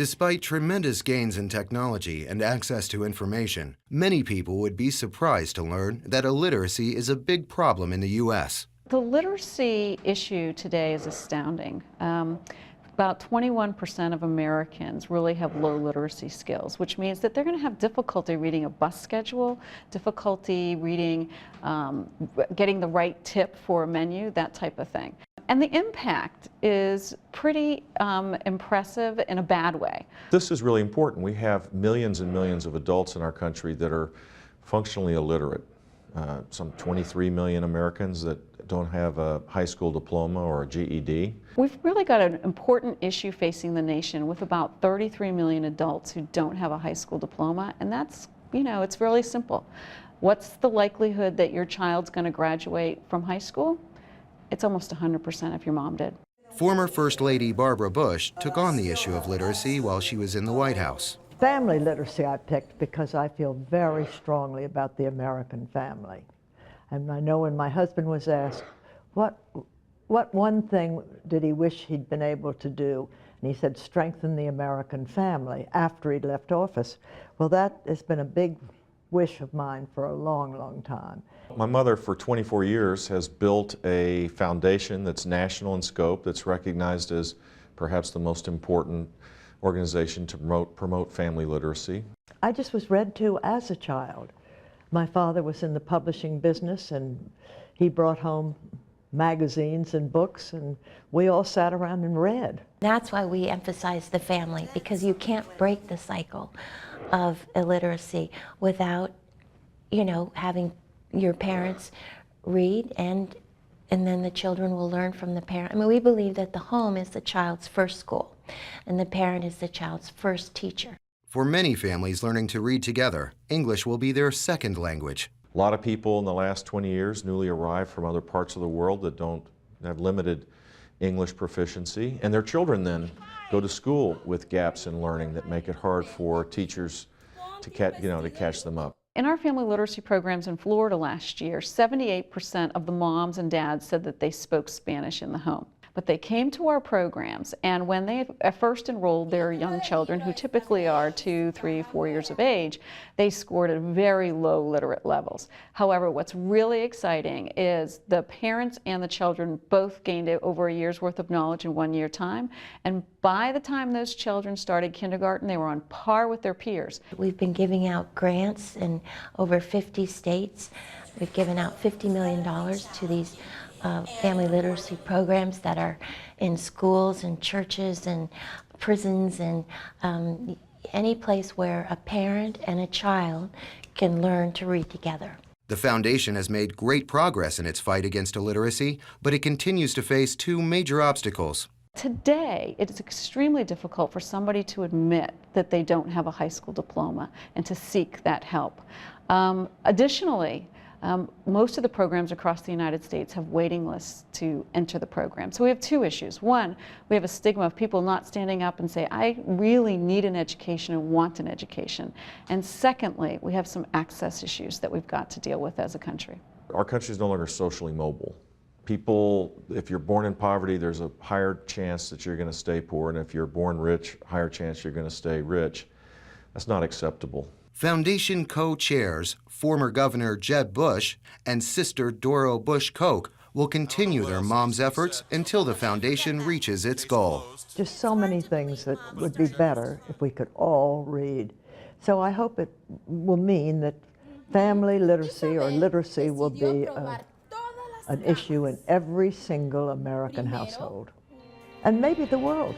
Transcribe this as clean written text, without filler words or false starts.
Despite tremendous gains in technology and access to information, many people would be surprised to learn that illiteracy is a big problem in the U.S. The literacy issue today is astounding. About 21% of Americans really have low literacy skills, which means that they're going to have difficulty reading a bus schedule, difficulty reading, getting the right tip for a menu, that type of thing. And the impact is pretty impressive in a bad way. This is really important. We have millions and millions of adults in our country that are functionally illiterate. Some 23 million Americans that don't have a high school diploma or a GED. We've really got an important issue facing the nation with about 33 million adults who don't have a high school diploma, and that's, it's really simple. What's the likelihood that your child's going to graduate from high school? It's almost 100% if your mom did. Former First Lady Barbara Bush took on the issue of literacy while she was in the White House. Family literacy I picked because I feel very strongly about the American family. And I know when my husband was asked, what one thing did he wish he'd been able to do? And he said, strengthen the American family after he'd left office. Well, that has been a big wish of mine for a long, long time. My mother, for 24 years, has built a foundation that's national in scope, that's recognized as perhaps the most important organization to promote family literacy. I just was read to as a child. My father was in the publishing business, and he brought home magazines and books, and we all sat around and read. That's why we emphasize the family, because you can't break the cycle of illiteracy without, having your parents read, and then the children will learn from the parent. I mean, we believe that the home is the child's first school, and the parent is the child's first teacher. For many families learning to read together, English will be their second language. A lot of people in the last 20 years newly arrived from other parts of the world that don't have limited English proficiency, and their children then go to school with gaps in learning that make it hard for teachers to catch them up. In our family literacy programs in Florida last year, 78% of the moms and dads said that they spoke Spanish in the home. But they came to our programs, and when they first enrolled their young children, who typically are 2, 3, 4 years of age, they scored at very low literate levels. However, what's really exciting is the parents and the children both gained over a year's worth of knowledge in 1 year time, and by the time those children started kindergarten, they were on par with their peers. We've been giving out grants in over 50 states. We've given out $50 million to these family literacy programs that are in schools and churches and prisons and any place where a parent and a child can learn to read together. The foundation has made great progress in its fight against illiteracy, but it continues to face two major obstacles. Today, it is extremely difficult for somebody to admit that they don't have a high school diploma and to seek that help. Additionally, most of the programs across the United States have waiting lists to enter the program. So we have two issues. One, we have a stigma of people not standing up and say, I really need an education and want an education. And secondly, we have some access issues that we've got to deal with as a country. Our country is no longer socially mobile. People, if you're born in poverty, there's a higher chance that you're going to stay poor, and if you're born rich, higher chance you're going to stay rich. That's not acceptable. Foundation co-chairs, former Governor Jeb Bush and Sister Doro Bush Koch, will continue their mom's efforts until the foundation reaches its goal. Just so many things that would be better if we could all read. So I hope it will mean that family literacy or literacy will be an issue in every single American household, and maybe the world.